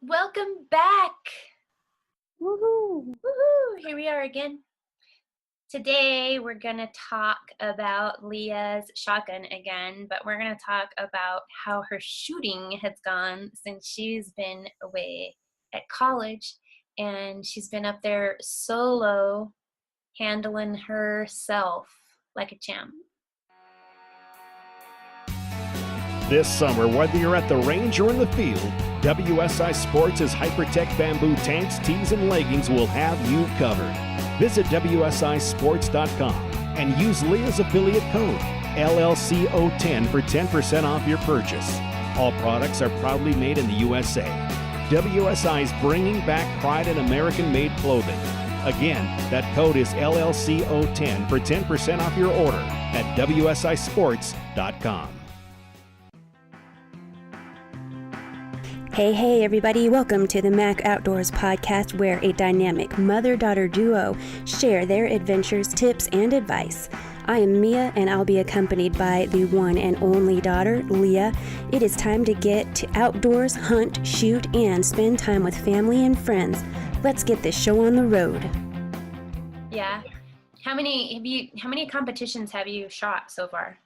Welcome back. Woohoo! Woohoo! Here we are again. Today we're going to talk about Leah's shotgun again, but we're going to talk about how her shooting has gone since she's been away at college, and she's been up there solo handling herself like a champ. This summer, whether you're at the range or in the field, WSI Sports' Hypertech bamboo tanks, tees, and leggings will have you covered. Visit WSISports.com and use Leah's affiliate code, LLCO10, for 10% off your purchase. All products are proudly made in the USA. WSI is bringing back pride in American-made clothing. Again, that code is LLCO10 for 10% off your order at WSISports.com. Hey everybody, welcome to the Mac Outdoors podcast, where a dynamic mother-daughter duo share their adventures, tips, and advice. I am Mia, and I'll be accompanied by the one and only daughter, Lea. It is time to get to outdoors, hunt, shoot, and spend time with family and friends. Let's get this show on the road. Yeah. How many competitions have you shot so far?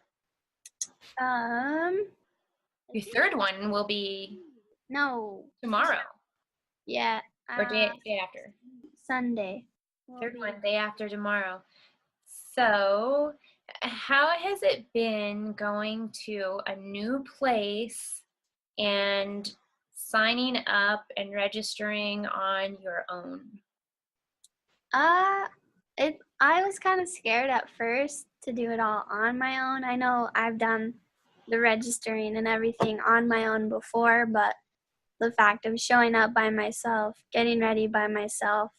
Your third one will be tomorrow. Yeah. Or day after. Sunday. Third one, day after tomorrow. So, how has it been going to a new place and signing up and registering on your own? I was kind of scared at first to do it all on my own. I know I've done the registering and everything on my own before, but the fact of showing up by myself, getting ready by myself,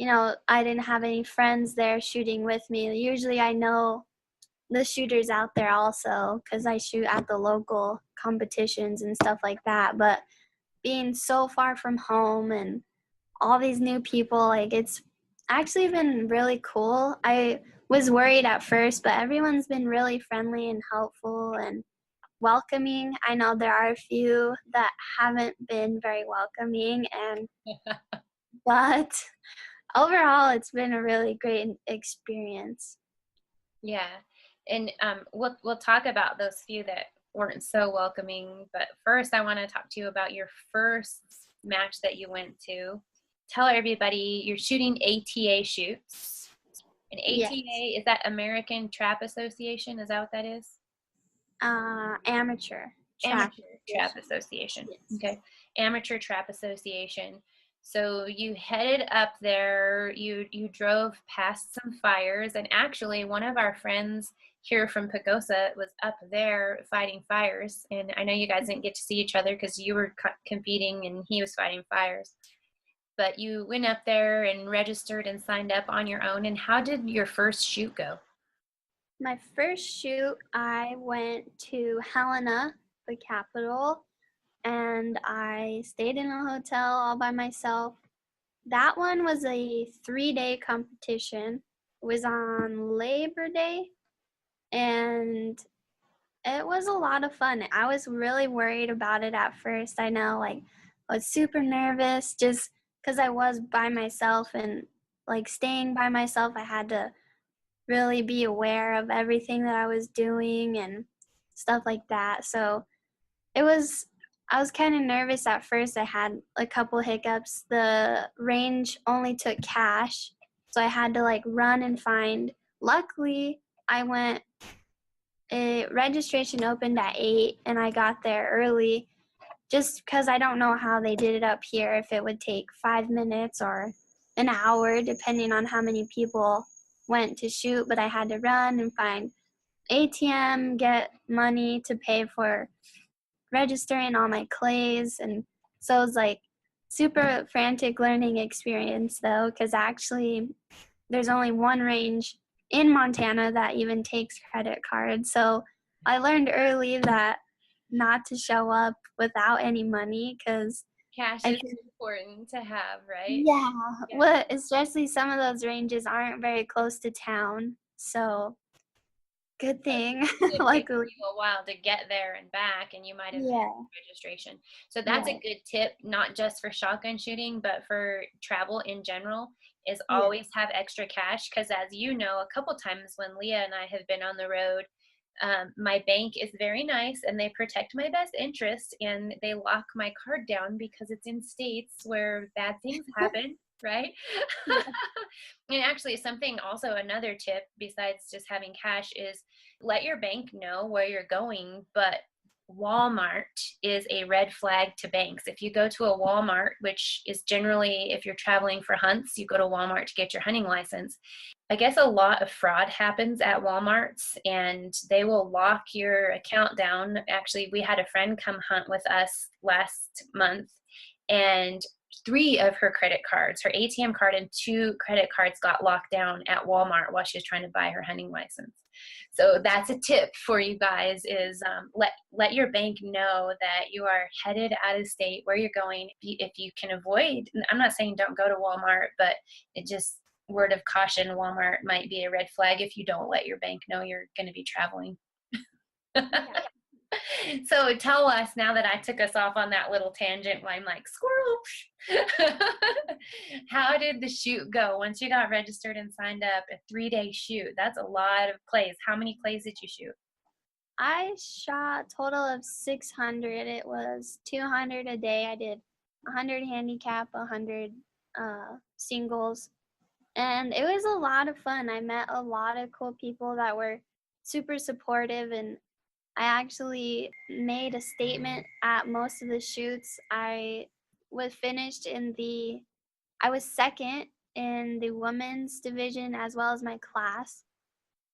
I didn't have any friends there shooting with me. Usually I know the shooters out there also because I shoot at the local competitions and stuff like that. But being so far from home and all these new people, it's actually been really cool. I was worried at first, but everyone's been really friendly and helpful and welcoming. I know there are a few that haven't been very welcoming, but overall it's been a really great experience. Yeah, and we'll talk about those few that weren't so welcoming. But first, I want to talk to you about your first match that you went to. Tell everybody you're shooting ATA shoots. And ATA, yes. Is that American Trap Association? Is that what that is? Amateur Trap Association. Yes. Okay, Amateur Trap Association. So you headed up there. You drove past some fires, and actually, one of our friends here from Pagosa was up there fighting fires. And I know you guys didn't get to see each other because you were competing and he was fighting fires. But you went up there and registered and signed up on your own. And how did your first shoot go? My first shoot, I went to Helena, the capital, and I stayed in a hotel all by myself. That one was a 3-day competition. It was on Labor Day, and it was a lot of fun. I was really worried about it at first. I know, I was super nervous just because I was by myself, and staying by myself, I had to really be aware of everything that I was doing and stuff like that. So I was kind of nervous at first. I had a couple hiccups. The range only took cash, so I had to run and find. Luckily, registration opened at 8 and I got there early just because I don't know how they did it up here, if it would take 5 minutes or an hour depending on how many people went to shoot. But I had to run and find ATM, get money to pay for registering all my clays, and so it was super frantic learning experience though, because actually there's only one range in Montana that even takes credit cards. So I learned early that not to show up without any money, because cash is important to have, right? Yeah. Well, especially some of those ranges aren't very close to town. So, good thing. It takes Luckily. you a while to get there and back, and you might have missed Yeah. registration. So that's a Right. good tip, not just for shotgun shooting, but for travel in general, is Yeah. always have extra cash. Because as you know, a couple times when Leah and I have been on the road, my bank is very nice and they protect my best interest and they lock my card down because it's in states where bad things happen, right? Yeah. And actually, something also, another tip besides just having cash is let your bank know where you're going, but Walmart is a red flag to banks. If you go to a Walmart, which is generally if you're traveling for hunts, you go to Walmart to get your hunting license. I guess a lot of fraud happens at Walmarts and they will lock your account down. Actually, we had a friend come hunt with us last month and 3 of her credit cards, her ATM card and 2 credit cards got locked down at Walmart while she was trying to buy her hunting license. So that's a tip for you guys is let your bank know that you are headed out of state, where you're going. If you can avoid, I'm not saying don't go to Walmart, but it just, word of caution, Walmart might be a red flag if you don't let your bank know you're going to be traveling. Yeah. So tell us, now that I took us off on that little tangent where I'm like, squirrel, how did the shoot go once you got registered and signed up? A 3-day shoot. That's a lot of plays. How many plays did you shoot? I shot a total of 600. It was 200 a day. I did 100 handicap, 100 singles. And it was a lot of fun. I met a lot of cool people that were super supportive, and I actually made a statement at most of the shoots. I was finished I was second in the women's division as well as my class.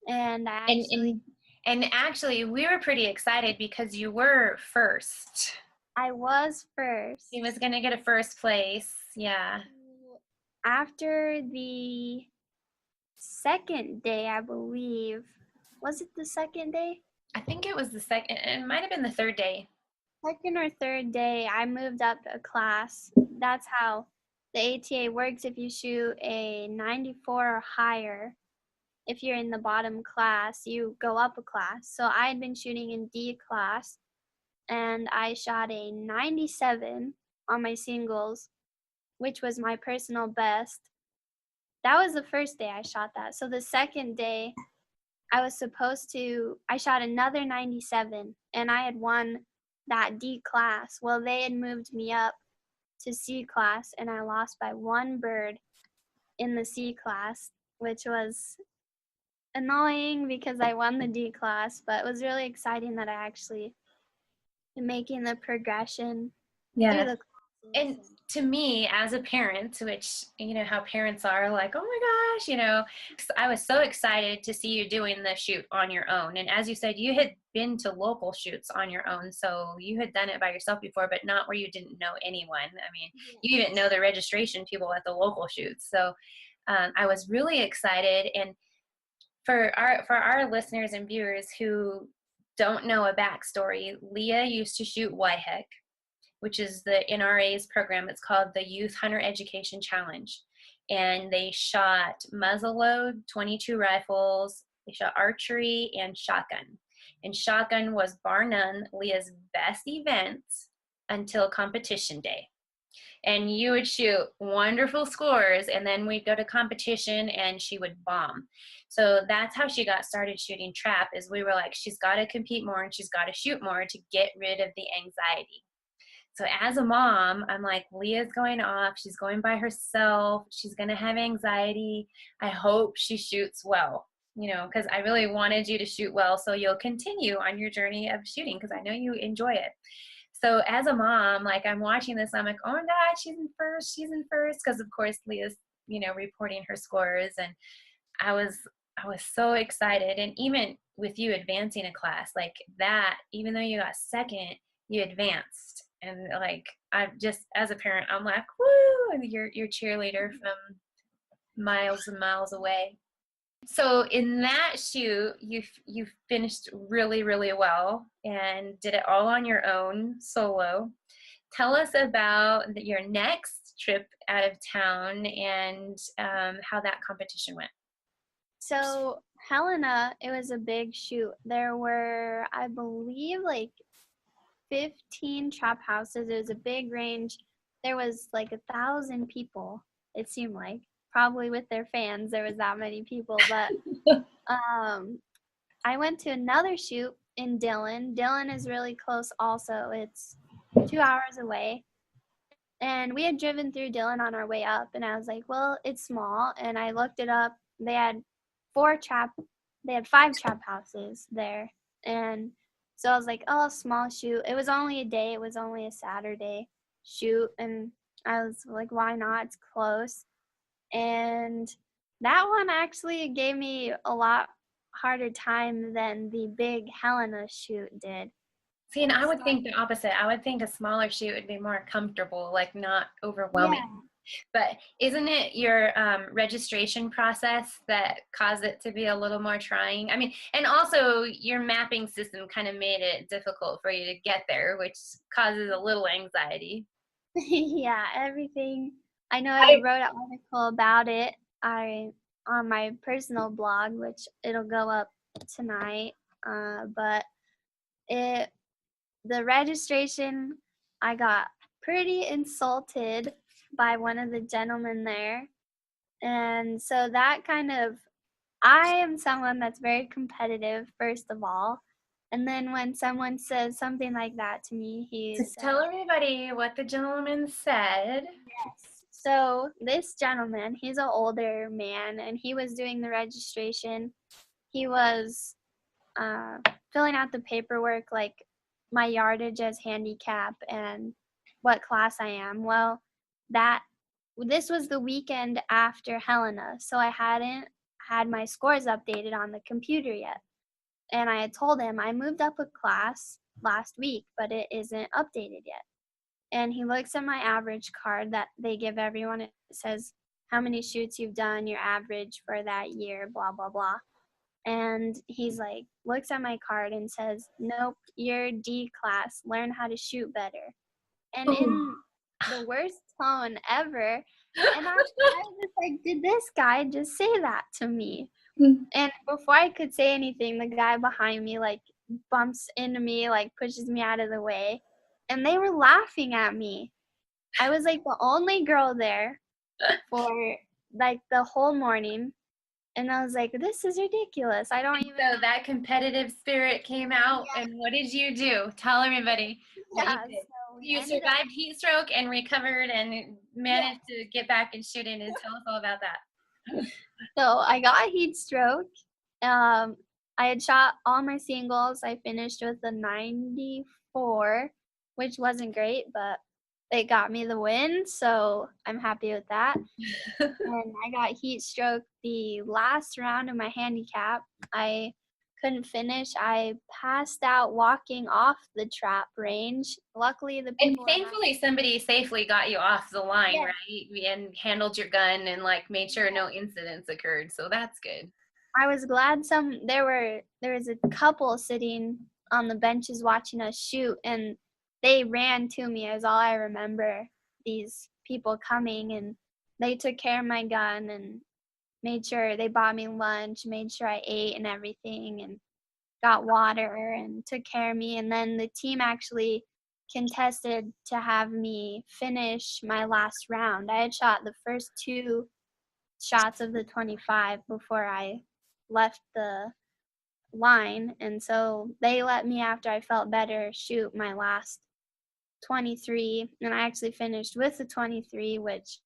And And and actually, we were pretty excited because you were first. I was first. He was going to get a first place. Yeah. After the second day, I believe, was it the second day? I think it was the second, it might have been the third day. Second or third day, I moved up a class. That's how the ATA works. If you shoot a 94 or higher, if you're in the bottom class, you go up a class. So I had been shooting in D class, and I shot a 97 on my singles, which was my personal best. That was the first day I shot that. So the second day, I shot another 97, and I had won that D class. Well, they had moved me up to C class, and I lost by 1 bird in the C class, which was annoying because I won the D class, but it was really exciting that I actually am making the progression through the classes. And to me, as a parent, which, you know, how parents are like, oh my gosh, you know, I was so excited to see you doing the shoot on your own. And as you said, you had been to local shoots on your own. So you had done it by yourself before, but not where you didn't know anyone. I mean, you didn't know the registration people at the local shoots. So I was really excited. And for our listeners and viewers who don't know a backstory, Leah used to shoot Whiteheck, which is the NRA's program. It's called the Youth Hunter Education Challenge. And they shot muzzleload, 22 rifles, they shot archery and shotgun. And shotgun was bar none Leah's best event until competition day. And you would shoot wonderful scores, and then we'd go to competition and she would bomb. So that's how she got started shooting trap, is we were like, she's got to compete more and she's got to shoot more to get rid of the anxiety. So as a mom, I'm like, Leah's going off. She's going by herself. She's going to have anxiety. I hope she shoots well, you know, because I really wanted you to shoot well so you'll continue on your journey of shooting, because I know you enjoy it. So as a mom, like, I'm watching this, I'm like, oh my God, she's in first. Because of course Leah's, you know, reporting her scores. And I was so excited. And even with you advancing a class like that, even though you got second, you advanced. And like, I'm just, as a parent, I'm like, woo, and you're cheerleader from miles and miles away. So in that shoot, you finished really, really well and did it all on your own, solo. Tell us about your next trip out of town and how that competition went. So Helena, it was a big shoot. There were, I believe, like 15 trap houses. It was a big range. There was like 1,000 people, it seemed like. Probably with their fans, there was that many people. But I went to another shoot in Dillon. Dillon is really close also. It's 2 hours away. And we had driven through Dillon on our way up, and I was like, well, it's small. And I looked it up. They had 5 trap houses there. And so I was like, oh, small shoot. It was only a day. It was only a Saturday shoot. And I was like, why not? It's close. And that one actually gave me a lot harder time than the big Helena shoot did. See, and I would So, think the opposite. I would think a smaller shoot would be more comfortable, like not overwhelming. yeah. But isn't it your registration process that caused it to be a little more trying? I mean, and also your mapping system kind of made it difficult for you to get there, which causes a little anxiety. Yeah, everything. I know I wrote an article about it on my personal blog, which it'll go up tonight. But the registration, I got pretty insulted by one of the gentlemen there. And so that kind of, I am someone that's very competitive, first of all. And then when someone says something like that to me, he Just says, tell everybody what the gentleman said. yes. So this gentleman, he's an older man, and he was doing the registration. He was filling out the paperwork, like my yardage as handicap and what class I am. Well, this was the weekend after Helena, so I hadn't had my scores updated on the computer yet. And I had told him I moved up a class last week, but it isn't updated yet. And he looks at my average card that they give everyone. It says how many shoots you've done, your average for that year, blah, blah, blah. And he's like, looks at my card and says, nope, you're D class. Learn how to shoot better. And in the worst tone ever. And I was just like, did this guy just say that to me? And before I could say anything, the guy behind me like bumps into me, like pushes me out of the way. And they were laughing at me. I was like the only girl there for like the whole morning. And I was like, this is ridiculous. I don't even So that competitive spirit came out, Yeah. and what did you do? Tell everybody what you Yeah, did. so we You ended up, survived heat stroke and recovered and managed to get back and shooting, and tell us all about that. so I got a heat stroke. I had shot all my singles. I finished with a 94, which wasn't great, but it got me the win, so I'm happy with that. And I got heat stroke the last round of my handicap. I couldn't finish. I passed out walking off the trap range. Luckily, the And people thankfully, somebody safely got you off the line, Yeah. right? And handled your gun and like made sure no incidents occurred. So that's good. I was glad there was a couple sitting on the benches watching us shoot, and they ran to me is all I remember. These people coming, and they took care of my gun and made sure they bought me lunch, made sure I ate and everything, and got water and took care of me. And then the team actually contested to have me finish my last round. I had shot the first 2 shots of the 25 before I left the line, and so they let me, after I felt better, shoot my last 23, and I actually finished with the 23, which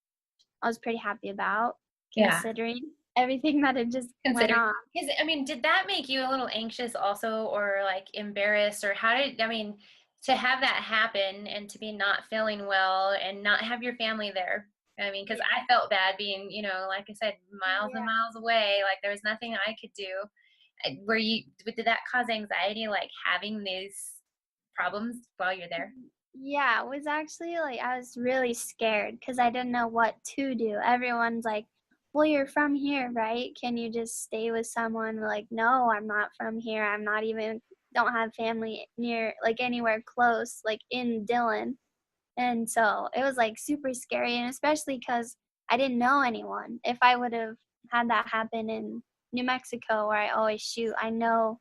I was pretty happy about Yeah. considering everything that had just went on. Because, I mean, did that make you a little anxious also, or like embarrassed, or to have that happen and to be not feeling well and not have your family there? I mean, because I felt bad being, like I said, miles and miles away. Like there was nothing I could do. Did that cause anxiety, like having these problems while you're there? Yeah, it was actually like I was really scared because I didn't know what to do. Everyone's like, well, you're from here, right? Can you just stay with someone? Like, no, I'm not from here. I'm not even, don't have family near, like anywhere close, like in Dillon. And so it was like super scary, and especially because I didn't know anyone. If I would have had that happen in New Mexico, where I always shoot, I know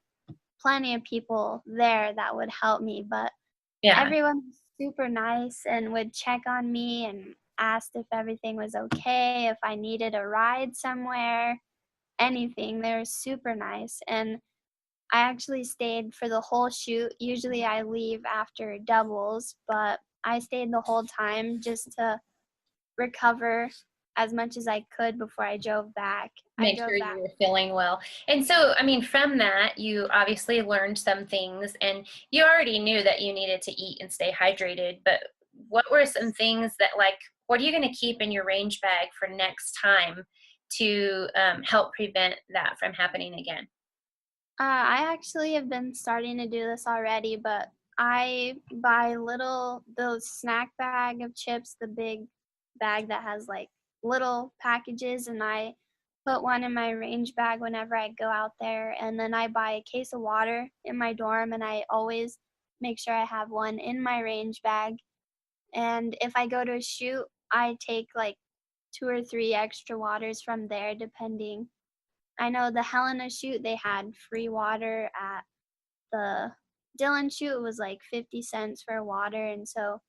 plenty of people there that would help me, but Yeah. everyone was super nice and would check on me and asked if everything was okay, if I needed a ride somewhere, anything. They were super nice. And I actually stayed for the whole shoot. Usually I leave after doubles, but I stayed the whole time just to recover as much as I could before I drove back. Make sure you were feeling well. And so, I mean, from that, you obviously learned some things, and you already knew that you needed to eat and stay hydrated, but what were some things that, like, what are you going to keep in your range bag for next time to help prevent that from happening again? I actually have been starting to do this already, but I buy those snack bag of chips, the big bag that has like little packages, and I put one in my range bag whenever I go out there. And then I buy a case of water in my dorm, and I always make sure I have one in my range bag. And if I go to a shoot, I take like 2 or 3 extra waters from there, depending. I know the Helena shoot, they had free water. At the Dylan shoot, it was like 50 cents for water. And so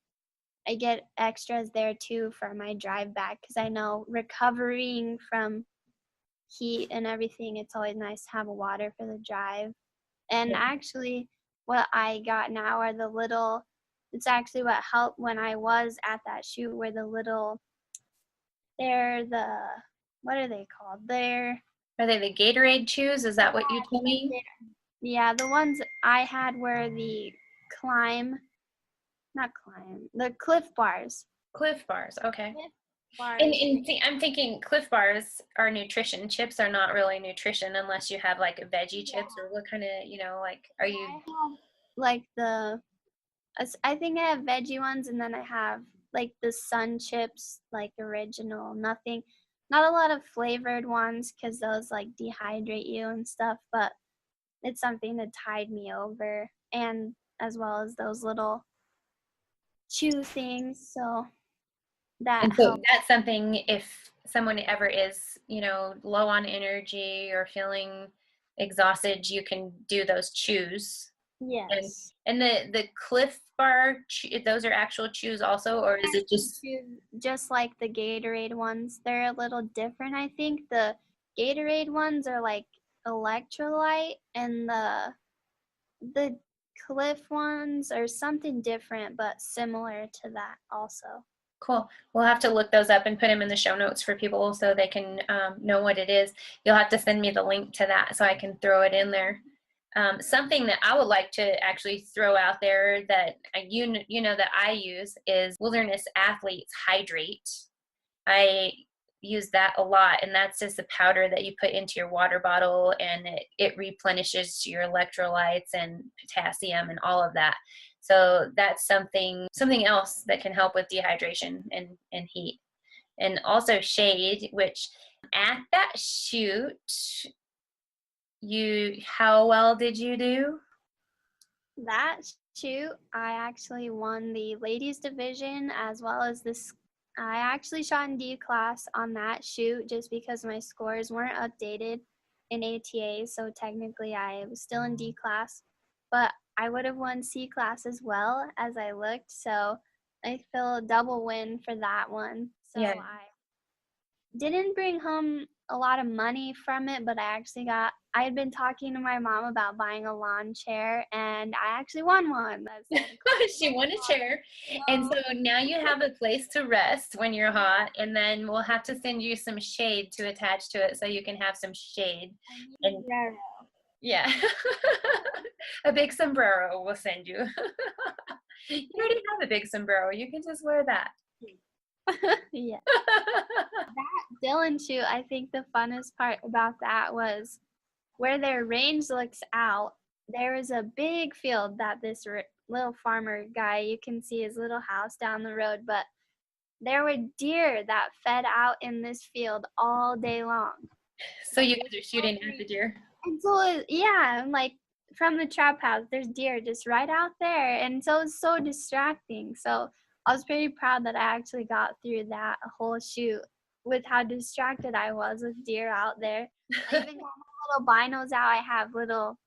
I get extras there too for my drive back, because I know recovering from heat and everything, it's always nice to have a water for the drive. And actually, what I got now are it's actually what helped when I was at that shoot, were they're what are they called? Are they the Gatorade chews? Is that what you told me? Yeah, the ones I had were the Cliff Bars. Cliff Bars, okay. Cliff And Bars. I'm thinking Cliff Bars are nutrition. Chips are not really nutrition unless you have like veggie Yeah. chips, or what kind of, like, are you? I have like I think I have veggie ones, and then I have like the Sun Chips, like original, not a lot of flavored ones, because those like dehydrate you and stuff, but it's something to tide me over, and as well as those little chew things, so that And so helps. that's something, if someone ever is, low on energy or feeling exhausted, you can do those chews. And Yes. and the Cliff Bar, those are actual chews also, or is it just? Just like the Gatorade ones. They're a little different, I think. The Gatorade ones are like electrolyte, and the Cliff ones are something different, but similar to that also. Cool. We'll have to look those up and put them in the show notes for people so they can know what it is. You'll have to send me the link to that so I can throw it in there. Something that I would like to actually throw out there that you know that I use is Wilderness Athletes Hydrate. I use that a lot, and that's just a powder that you put into your water bottle, and it replenishes your electrolytes and potassium and all of that. So that's something else that can help with dehydration and heat. And also shade, which at that shoot, how well did you do? That shoot, I actually won the ladies division, as well as this. I actually shot in D class on that shoot, just because my scores weren't updated in ATA, so technically I was still in D class, but I would have won C class as well as I looked, so I feel a double win for that one. So Yeah. I didn't bring home a lot of money from it, but I had been talking to my mom about buying a lawn chair, and I actually won one. She won a chair. And so now you have a place to rest when you're hot, and then we'll have to send you some shade to attach to it so you can have some shade. And yeah, a big sombrero we'll send you. You already have a big sombrero. You can just wear that. Yeah. That Dylan shoot, I think the funnest part about that was where their range looks out. There is a big field that this little farmer guy, you can see his little house down the road, but there were deer that fed out in this field all day long. So you guys are shooting at the deer. And so, yeah, I'm like, from the trap house, there's deer just right out there. And so it's so distracting. So I was pretty proud that I actually got through that whole shoot with how distracted I was with deer out there. I even got my little binos out. I have little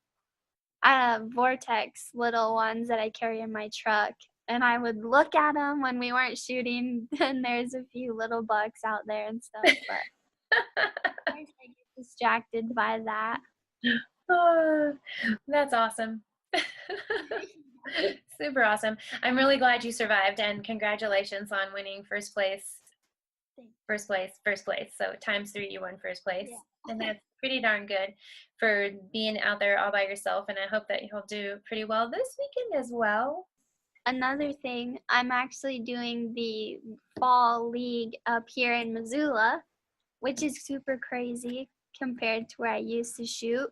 vortex little ones that I carry in my truck, and I would look at them when we weren't shooting, and there's a few little bugs out there and stuff, but I get distracted by that. Oh, that's awesome. Super awesome. I'm really glad you survived, and congratulations on winning first place. First place. So ×3, you won first place. Yeah. And that's pretty darn good for being out there all by yourself. And I hope that you'll do pretty well this weekend as well. Another thing, I'm actually doing the fall league up here in Missoula, which is super crazy compared to where I used to shoot.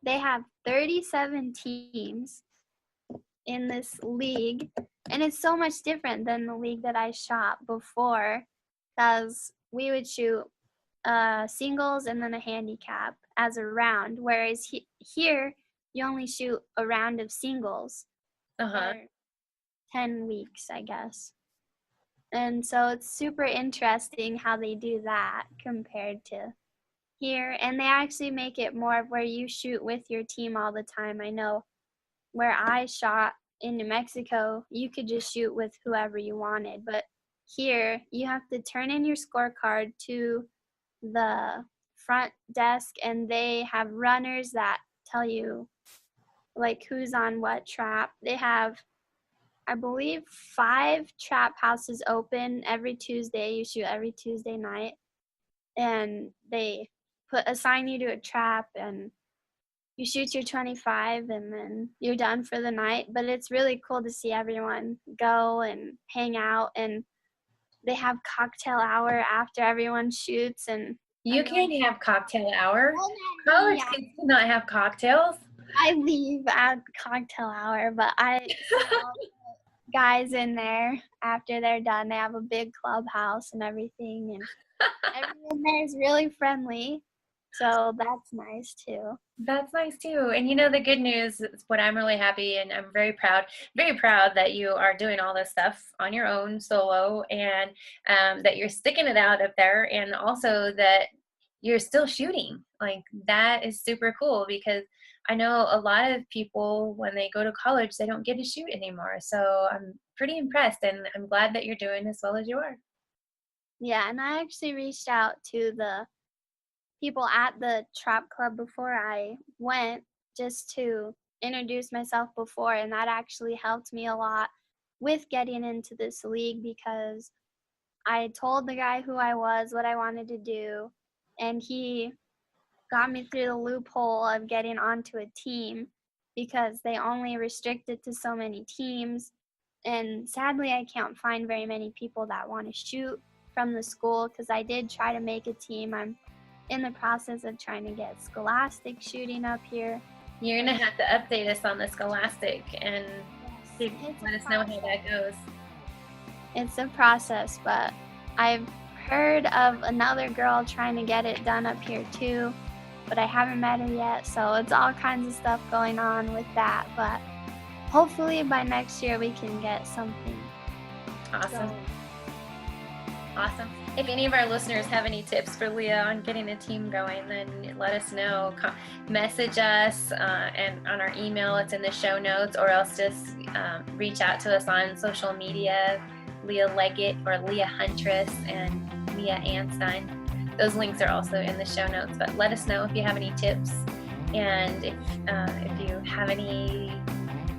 They have 37 teams in this league, and it's so much different than the league that I shot before, because we would shoot singles and then a handicap as a round, whereas here you only shoot a round of singles for 10 weeks, I guess. And so it's super interesting how they do that compared to here. And they actually make it more of where you shoot with your team all the time. I know where I shot in New Mexico, you could just shoot with whoever you wanted. But here, you have to turn in your scorecard to the front desk, and they have runners that tell you like who's on what trap. They have, I believe, 5 trap houses open every Tuesday. You shoot every Tuesday night, and they assign you to a trap, and you shoot your 25, and then you're done for the night. But it's really cool to see everyone go and hang out, and they have cocktail hour after everyone shoots. And you can't have cocktail hour. College kids cannot have cocktails. I leave at cocktail hour, but I guys in there after they're done. They have a big clubhouse and everything, and everyone there is really friendly. So that's nice too. That's nice too. And you know, the good news is what I'm really happy, and I'm very proud that you are doing all this stuff on your own solo, and that you're sticking it out up there, and also that you're still shooting. Like, that is super cool, because I know a lot of people, when they go to college, they don't get to shoot anymore. So I'm pretty impressed, and I'm glad that you're doing as well as you are. Yeah, and I actually reached out to the people at the trap club before I went, just to introduce myself before, and that actually helped me a lot with getting into this league, because I told the guy who I was, what I wanted to do, and he got me through the loophole of getting onto a team, because they only restrict it to so many teams. And sadly, I can't find very many people that want to shoot from the school, because I did try to make a team. I'm in the process of trying to get Scholastic shooting up here. You're going to have to update us on the Scholastic, and let us know how that goes. It's a process, but I've heard of another girl trying to get it done up here too, but I haven't met her yet. So it's all kinds of stuff going on with that, but hopefully by next year we can get something. Awesome. Awesome. If any of our listeners have any tips for Lea on getting a team going, then let us know. Message us and on our email. It's in the show notes, or else just reach out to us on social media, Lea Leggett or Lea Huntress and Mia Anstein. Those links are also in the show notes, but let us know if you have any tips. And if you have any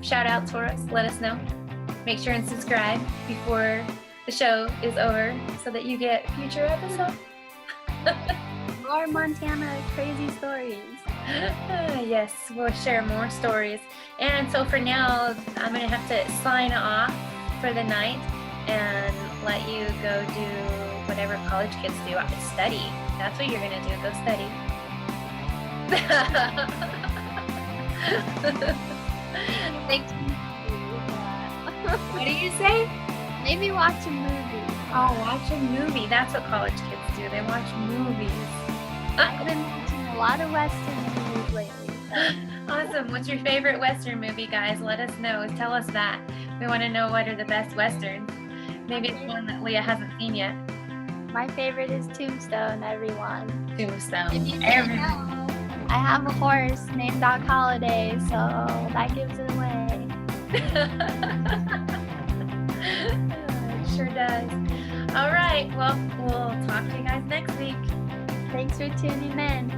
shout outs for us, let us know. Make sure and subscribe before the show is over so that you get future episodes. More Montana crazy stories. Yes, we'll share more stories. And so for now, I'm going to have to sign off for the night and let you go do whatever college kids do. Study. That's what you're going to do. Go study. What do you say? Maybe watch a movie. Oh, watch a movie. That's what college kids do. They watch movies. I've been watching a lot of Western movies lately. So. Awesome. What's your favorite Western movie, guys? Let us know. Tell us that. We want to know what are the best Westerns. Maybe it's one that Lea hasn't seen yet. My favorite is Tombstone, everyone. Tombstone. If you didn't know, I have a horse named Doc Holliday, so that gives it away. It sure does. All right. Well, we'll talk to you guys next week. Thanks for tuning in.